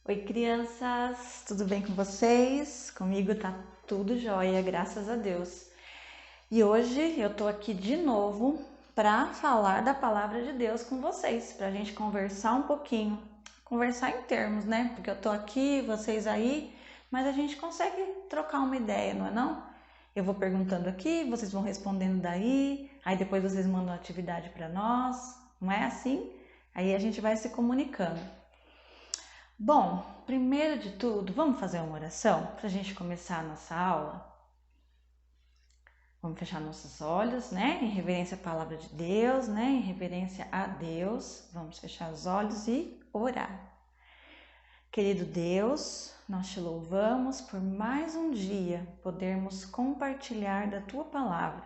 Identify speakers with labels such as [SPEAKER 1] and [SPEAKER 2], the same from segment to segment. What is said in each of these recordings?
[SPEAKER 1] Oi, crianças, tudo bem com vocês? Comigo tá tudo jóia, graças a Deus. E hoje eu tô aqui de novo para falar da palavra de Deus com vocês, pra gente conversar um pouquinho, conversar em termos, né? Porque eu tô aqui, vocês aí, mas a gente consegue trocar uma ideia, não é não? Eu vou perguntando aqui, vocês vão respondendo daí, aí depois vocês mandam atividade para nós, não é assim? Aí a gente vai se comunicando. Bom, primeiro de tudo, vamos fazer uma oração para a gente começar a nossa aula? Vamos fechar nossos olhos, né? Em reverência à palavra de Deus, né? Em reverência a Deus. Vamos fechar os olhos e orar. Querido Deus, nós te louvamos por mais um dia podermos compartilhar da tua palavra.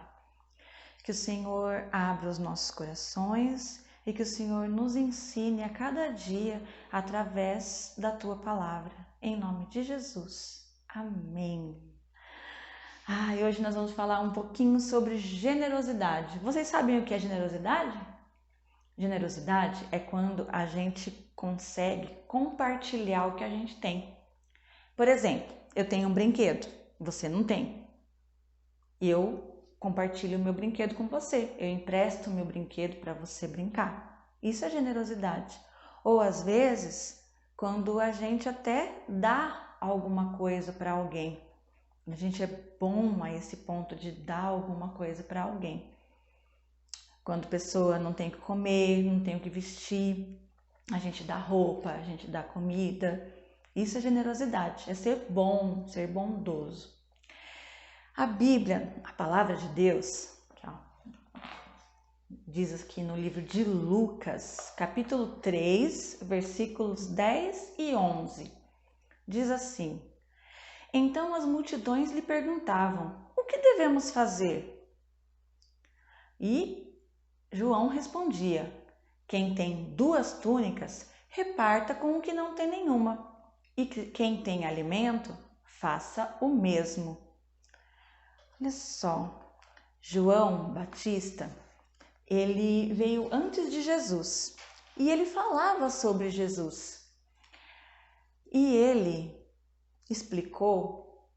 [SPEAKER 1] Que o Senhor abra os nossos corações e que o Senhor nos ensine a cada dia através da tua palavra. Em nome de Jesus. Amém. E hoje nós vamos falar um pouquinho sobre generosidade. Vocês sabem o que é generosidade? Generosidade é quando a gente consegue compartilhar o que a gente tem. Por exemplo, eu tenho um brinquedo, você não tem. Eu compartilho o meu brinquedo com você, eu empresto o meu brinquedo para você brincar. Isso é generosidade. Ou às vezes, quando a gente até dá alguma coisa para alguém. A gente é bom a esse ponto de dar alguma coisa para alguém. Quando a pessoa não tem o que comer, não tem o que vestir, a gente dá roupa, a gente dá comida. Isso é generosidade, é ser bom, ser bondoso. A Bíblia, a palavra de Deus, diz aqui no livro de Lucas, capítulo 3, versículos 10 e 11. Diz assim: Então as multidões lhe perguntavam: O que devemos fazer? E João respondia: Quem tem 2 túnicas, reparta com o que não tem nenhuma. E quem tem alimento, faça o mesmo. Olha só, João Batista, ele veio antes de Jesus e ele falava sobre Jesus. E ele explicou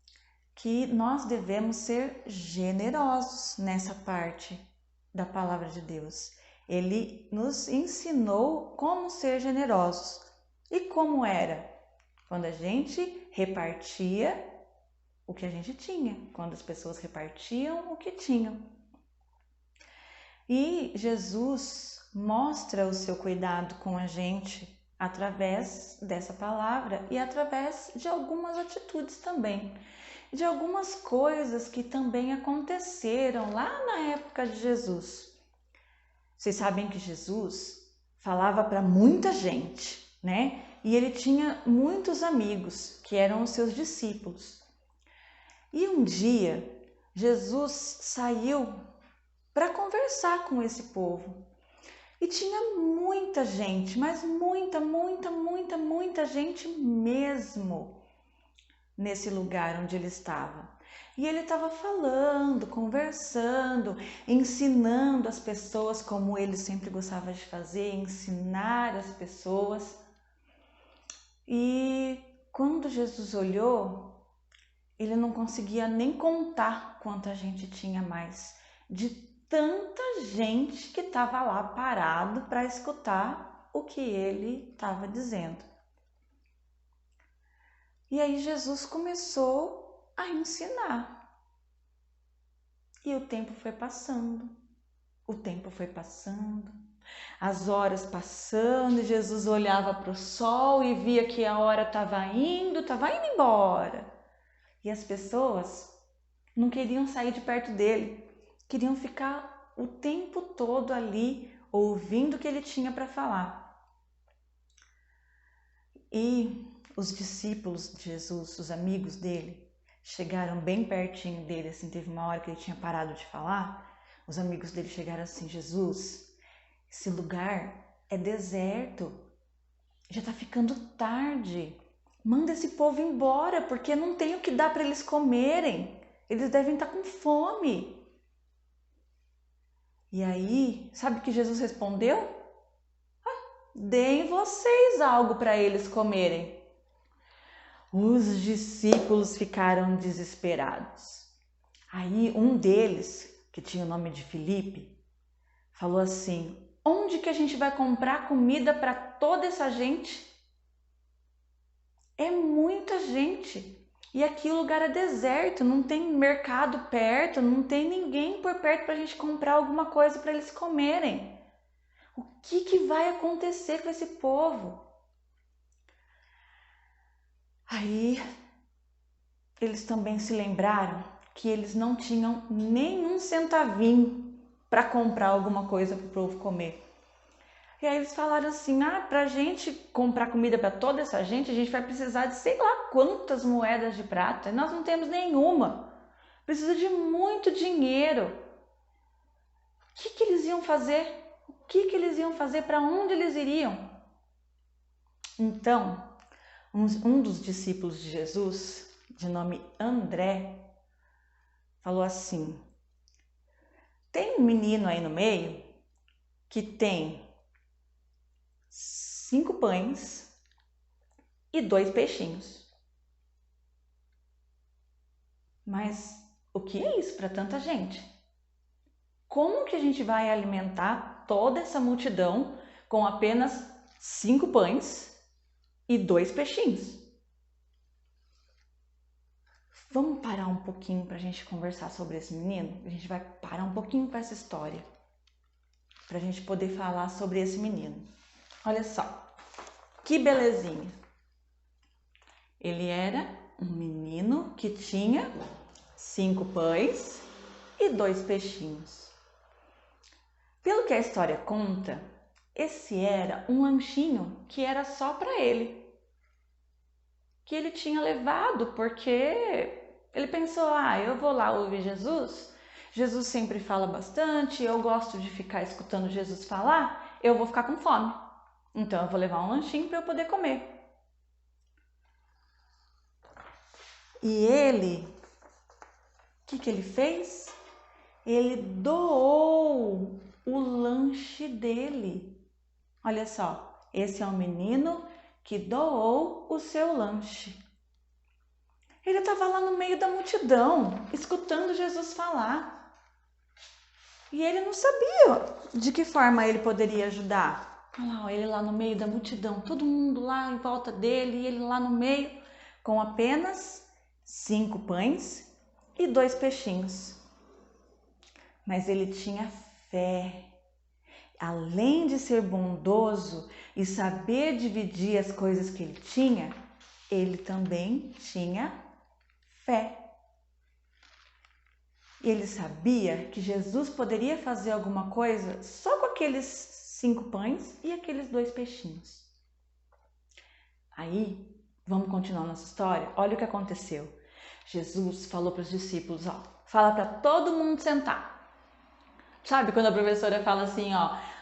[SPEAKER 1] que nós devemos ser generosos nessa parte da palavra de Deus. Ele nos ensinou como ser generosos. E como era? Quando a gente repartia o que a gente tinha, quando as pessoas repartiam o que tinham. E Jesus mostra o seu cuidado com a gente através dessa palavra e através de algumas atitudes também, de algumas coisas que também aconteceram lá na época de Jesus. Vocês sabem que Jesus falava para muita gente, né? E ele tinha muitos amigos que eram os seus discípulos. E um dia Jesus saiu para conversar com esse povo. E tinha muita gente, mas muita gente mesmo nesse lugar onde ele estava. E ele estava falando, conversando, ensinando as pessoas, como ele sempre gostava de fazer, ensinar as pessoas. E quando Jesus olhou, ele não conseguia nem contar quanta gente tinha mais, de tanta gente que estava lá parado para escutar o que ele estava dizendo. E aí Jesus começou a ensinar. E o tempo foi passando, as horas passando, e Jesus olhava para o sol e via que a hora estava indo embora. E as pessoas não queriam sair de perto dele, queriam ficar o tempo todo ali, ouvindo o que ele tinha para falar. E os discípulos de Jesus, os amigos dele, chegaram bem pertinho dele, assim, teve uma hora que ele tinha parado de falar, os amigos dele chegaram assim: Jesus, esse lugar é deserto, já tá ficando tarde, manda esse povo embora, porque não tem o que dar para eles comerem, eles devem estar com fome. E aí, sabe o que Jesus respondeu? Deem vocês algo para eles comerem. Os discípulos ficaram desesperados. Aí um deles, que tinha o nome de Filipe, falou assim: onde que a gente vai comprar comida para toda essa gente? É muita gente. E aqui o lugar é deserto, não tem mercado perto, não tem ninguém por perto para a gente comprar alguma coisa para eles comerem. O que vai acontecer com esse povo? Aí eles também se lembraram que eles não tinham nenhum centavinho para comprar alguma coisa para o povo comer. E aí eles falaram assim: para a gente comprar comida para toda essa gente, a gente vai precisar de sei lá quantas moedas de prata. E nós não temos nenhuma. Precisa de muito dinheiro. O que eles iam fazer? O que eles iam fazer? Para onde eles iriam? Então, um dos discípulos de Jesus, de nome André, falou assim: tem um menino aí no meio que tem 5 pães e 2 peixinhos. Mas o que é isso para tanta gente? Como que a gente vai alimentar toda essa multidão com apenas 5 pães e 2 peixinhos? Vamos parar um pouquinho para a gente conversar sobre esse menino? A gente vai parar um pouquinho com essa história, para a gente poder falar sobre esse menino. Olha só, que belezinha! Ele era um menino que tinha 5 pães e 2 peixinhos. Pelo que a história conta, esse era um lanchinho que era só para ele, que ele tinha levado porque ele pensou: eu vou lá ouvir Jesus, Jesus sempre fala bastante, eu gosto de ficar escutando Jesus falar, eu vou ficar com fome, então eu vou levar um lanchinho para eu poder comer. E ele, o que ele fez? Ele doou o lanche dele. Olha só, esse é um menino que doou o seu lanche. Ele estava lá no meio da multidão, escutando Jesus falar. E ele não sabia de que forma ele poderia ajudar. Olha lá, ele lá no meio da multidão, todo mundo lá em volta dele, e ele lá no meio, com apenas 5 pães e 2 peixinhos. Mas ele tinha fé. Além de ser bondoso e saber dividir as coisas que ele tinha, ele também tinha fé. Ele sabia que Jesus poderia fazer alguma coisa só com aqueles 5 pães e aqueles 2 peixinhos. Aí, vamos continuar nossa história? Olha o que aconteceu. Jesus falou para os discípulos: fala para todo mundo sentar. Sabe quando a professora fala assim,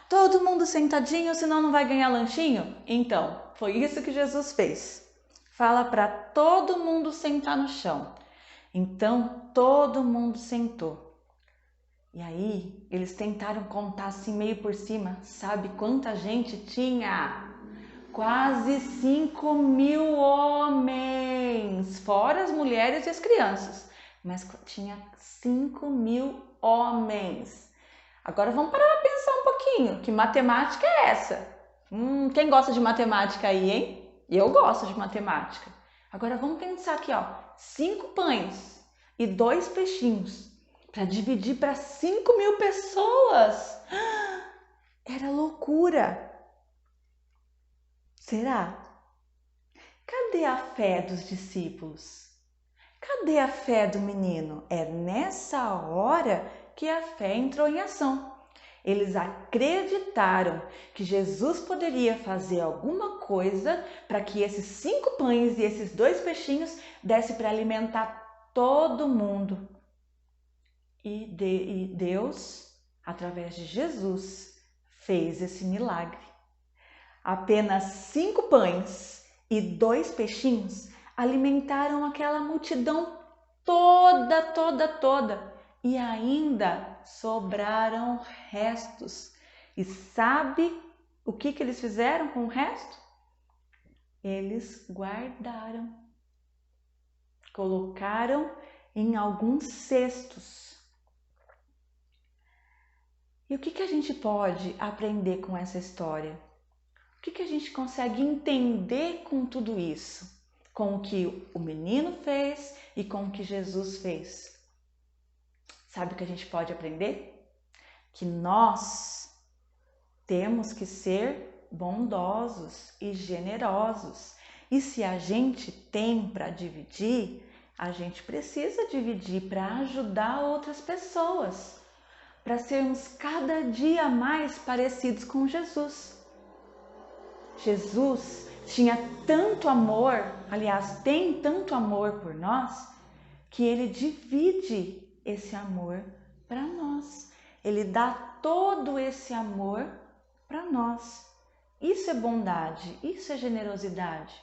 [SPEAKER 1] todo mundo sentadinho, senão não vai ganhar lanchinho? Então, foi isso que Jesus fez. Fala para todo mundo sentar no chão. Então, todo mundo sentou. E aí, eles tentaram contar assim meio por cima. Sabe quanta gente tinha? Quase 5.000 homens, fora as mulheres e as crianças. Mas tinha 5.000 homens. Agora vamos parar para pensar um pouquinho. Que matemática é essa? Quem gosta de matemática aí, hein? Eu gosto de matemática. Agora vamos pensar aqui, 5 pães e 2 peixinhos para dividir para 5.000 pessoas. Era loucura. Será? Cadê a fé dos discípulos? Cadê a fé do menino? É nessa hora que a fé entrou em ação. Eles acreditaram que Jesus poderia fazer alguma coisa para que esses 5 pães e esses 2 peixinhos desse para alimentar todo mundo. E Deus, através de Jesus, fez esse milagre. Apenas 5 pães e 2 peixinhos alimentaram aquela multidão toda. E ainda sobraram restos. E sabe o que eles fizeram com o resto? Eles guardaram. colocaram em alguns cestos. E o que a gente pode aprender com essa história? O que a gente consegue entender com tudo isso? Com o que o menino fez e com o que Jesus fez? Sabe o que a gente pode aprender? Que nós temos que ser bondosos e generosos. E se a gente tem para dividir, a gente precisa dividir para ajudar outras pessoas, para sermos cada dia mais parecidos com Jesus. Jesus tinha tanto amor, aliás, tem tanto amor por nós, que ele divide esse amor para nós. Ele dá todo esse amor para nós. Isso é bondade, isso é generosidade.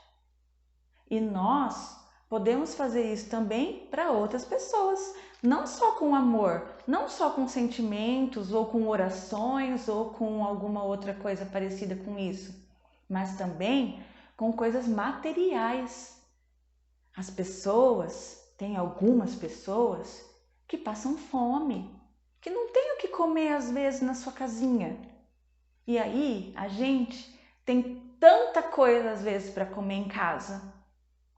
[SPEAKER 1] E nós podemos fazer isso também para outras pessoas, não só com amor, não só com sentimentos ou com orações ou com alguma outra coisa parecida com isso, mas também com coisas materiais. As pessoas, tem algumas pessoas que passam fome, que não tem o que comer às vezes na sua casinha. E aí a gente tem tanta coisa às vezes para comer em casa,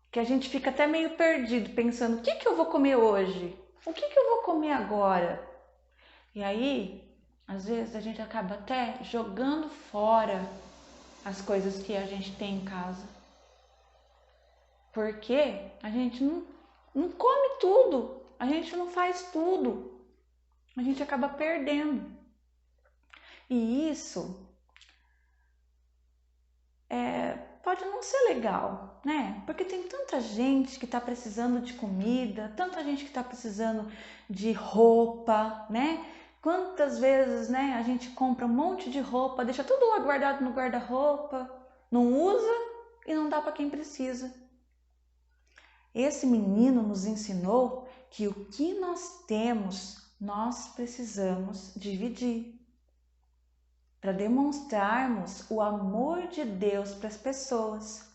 [SPEAKER 1] que a gente fica até meio perdido, pensando, o que eu vou comer hoje? O que eu vou comer agora? E aí, às vezes a gente acaba até jogando fora as coisas que a gente tem em casa. Porque a gente não come tudo, a gente não faz tudo, a gente acaba perdendo. E isso pode não ser legal, né? Porque tem tanta gente que está precisando de comida, tanta gente que está precisando de roupa, né? Quantas vezes, né, a gente compra um monte de roupa, deixa tudo lá guardado no guarda-roupa, não usa e não dá para quem precisa. Esse menino nos ensinou que o que nós temos, nós precisamos dividir, para demonstrarmos o amor de Deus para as pessoas.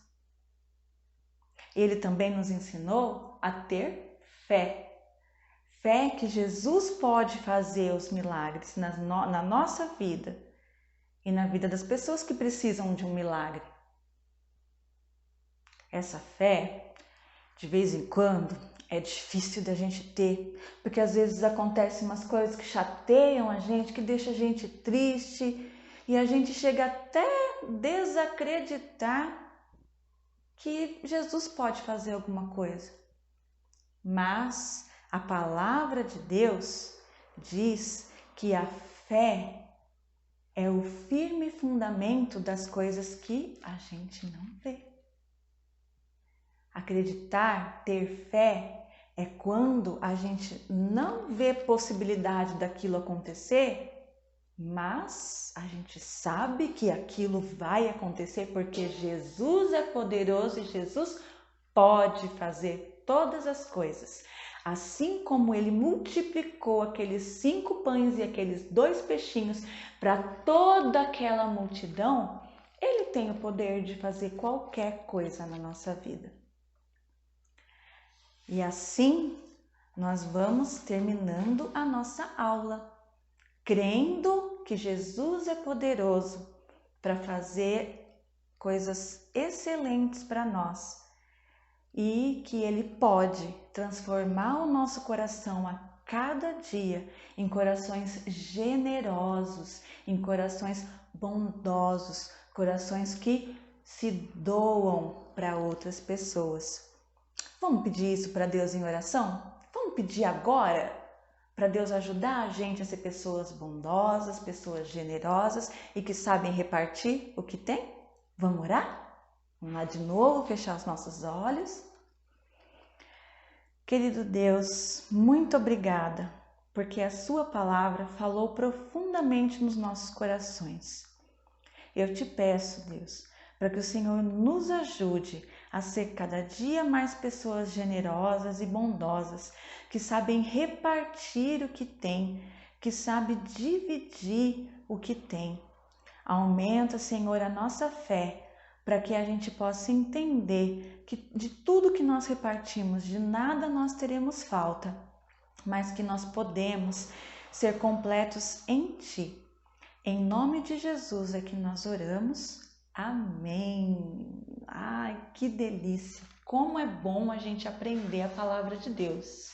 [SPEAKER 1] Ele também nos ensinou a ter fé. Fé que Jesus pode fazer os milagres na nossa vida e na vida das pessoas que precisam de um milagre. Essa fé, de vez em quando, é difícil da gente ter, porque às vezes acontecem umas coisas que chateiam a gente, que deixam a gente triste, e a gente chega até desacreditar que Jesus pode fazer alguma coisa. Mas a palavra de Deus diz que a fé é o firme fundamento das coisas que a gente não vê. Acreditar, ter fé, é quando a gente não vê possibilidade daquilo acontecer, mas a gente sabe que aquilo vai acontecer porque Jesus é poderoso e Jesus pode fazer todas as coisas. Assim como ele multiplicou aqueles 5 pães e aqueles 2 peixinhos para toda aquela multidão, ele tem o poder de fazer qualquer coisa na nossa vida. E assim nós vamos terminando a nossa aula, crendo que Jesus é poderoso para fazer coisas excelentes para nós e que Ele pode transformar o nosso coração a cada dia em corações generosos, em corações bondosos, corações que se doam para outras pessoas. Vamos pedir isso para Deus em oração? Vamos pedir agora para Deus ajudar a gente a ser pessoas bondosas, pessoas generosas e que sabem repartir o que tem? Vamos orar? Vamos lá de novo, fechar os nossos olhos. Querido Deus, muito obrigada, porque a sua palavra falou profundamente nos nossos corações. Eu te peço, Deus, para que o Senhor nos ajude a ser cada dia mais pessoas generosas e bondosas, que sabem repartir o que tem, que sabem dividir o que tem. Aumenta, Senhor, a nossa fé, para que a gente possa entender que de tudo que nós repartimos, de nada nós teremos falta, mas que nós podemos ser completos em Ti. Em nome de Jesus é que nós oramos. Amém. Ai, que delícia. Como é bom a gente aprender a palavra de Deus.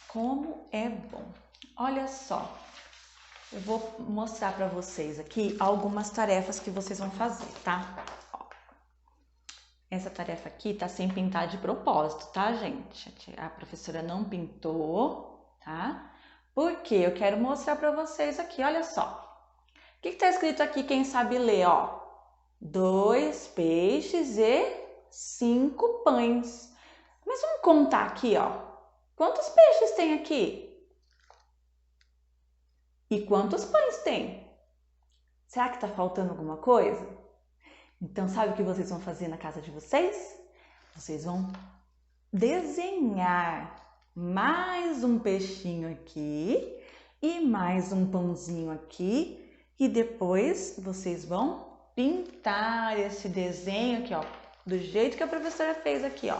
[SPEAKER 1] Como é bom. Olha só, eu vou mostrar para vocês aqui algumas tarefas que vocês vão fazer, tá? Ó, essa tarefa aqui tá sem pintar de propósito, tá, gente? A professora não pintou, tá? Porque eu quero mostrar para vocês aqui, olha só. O que tá escrito aqui, quem sabe ler, ó? 2 peixes e 5 pães. Mas vamos contar aqui, ó. Quantos peixes tem aqui? E quantos pães tem? Será que tá faltando alguma coisa? Então, sabe o que vocês vão fazer na casa de vocês? Vocês vão desenhar mais um peixinho aqui e mais um pãozinho aqui. E depois vocês vão pintar esse desenho aqui, ó, do jeito que a professora fez aqui, ó.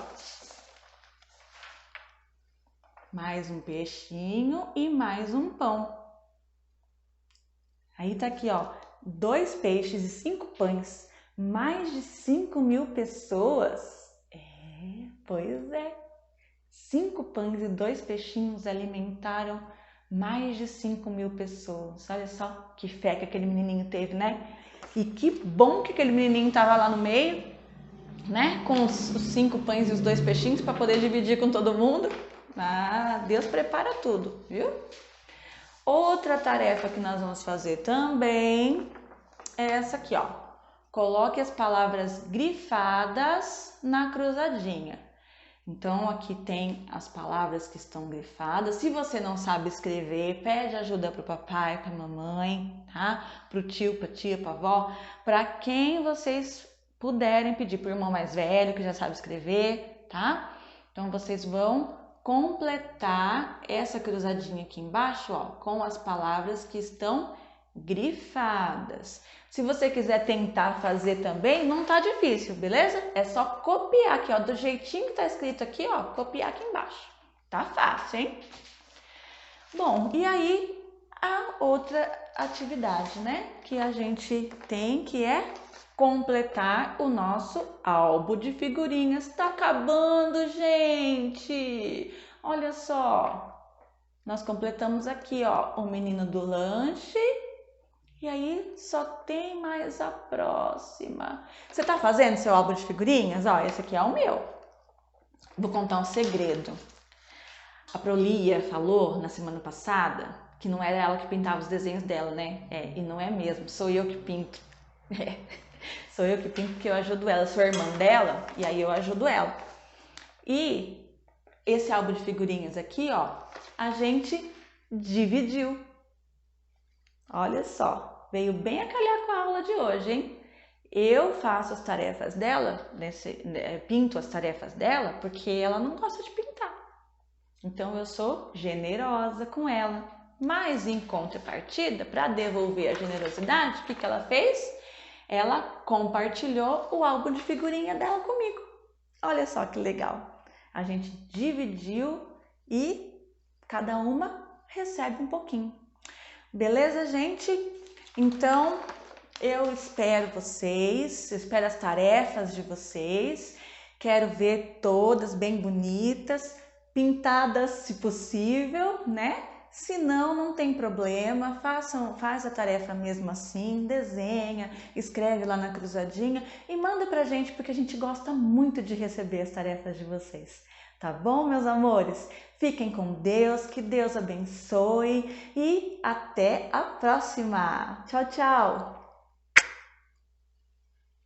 [SPEAKER 1] Mais um peixinho e mais um pão. Aí tá aqui, ó, 2 peixes e 5 pães. Mais de 5.000 pessoas. Pois é. 5 pães e 2 peixinhos alimentaram mais de 5.000 pessoas. Olha só que fé que aquele menininho teve, né? E que bom que aquele menininho tava lá no meio, né? Com os 5 pães e os 2 peixinhos para poder dividir com todo mundo. Ah, Deus prepara tudo, viu? Outra tarefa que nós vamos fazer também é essa aqui, ó. Coloque as palavras grifadas na cruzadinha. Então, aqui tem as palavras que estão grifadas. Se você não sabe escrever, pede ajuda para o papai, para a mamãe, tá? Para o tio, para a tia, para a avó. Para quem vocês puderem pedir, para o irmão mais velho que já sabe escrever, tá? Então, vocês vão completar essa cruzadinha aqui embaixo, ó, com as palavras que estão grifadas. Se você quiser tentar fazer também, não tá difícil, beleza? É só copiar aqui, ó, do jeitinho que tá escrito aqui, ó, copiar aqui embaixo. Tá fácil, hein? Bom, e aí a outra atividade, né, que a gente tem, que é completar o nosso álbum de figurinhas. Tá acabando, gente! Olha só, nós completamos aqui, ó, o menino do lanche. E aí só tem mais a próxima. Você tá fazendo seu álbum de figurinhas? Ó, esse aqui é o meu. Vou contar um segredo. A Prolia falou na semana passada que não era ela que pintava os desenhos dela, né? E não é mesmo, sou eu que pinto. Sou eu que pinto porque eu ajudo ela. Eu sou a irmã dela e aí eu ajudo ela. E esse álbum de figurinhas aqui, ó, a gente dividiu. Olha só, veio bem a calhar com a aula de hoje, hein? Eu faço as tarefas dela, pinto as tarefas dela, porque ela não gosta de pintar. Então eu sou generosa com ela. Mas em contrapartida, para devolver a generosidade, o que ela fez? Ela compartilhou o álbum de figurinha dela comigo. Olha só que legal. A gente dividiu e cada uma recebe um pouquinho. Beleza, gente? Então, eu espero vocês, espero as tarefas de vocês. Quero ver todas bem bonitas, pintadas se possível, né? Se não, não tem problema, faz a tarefa mesmo assim, desenha, escreve lá na cruzadinha e manda pra gente, porque a gente gosta muito de receber as tarefas de vocês. Tá bom, meus amores? Fiquem com Deus, que Deus abençoe e até a próxima. Tchau, tchau!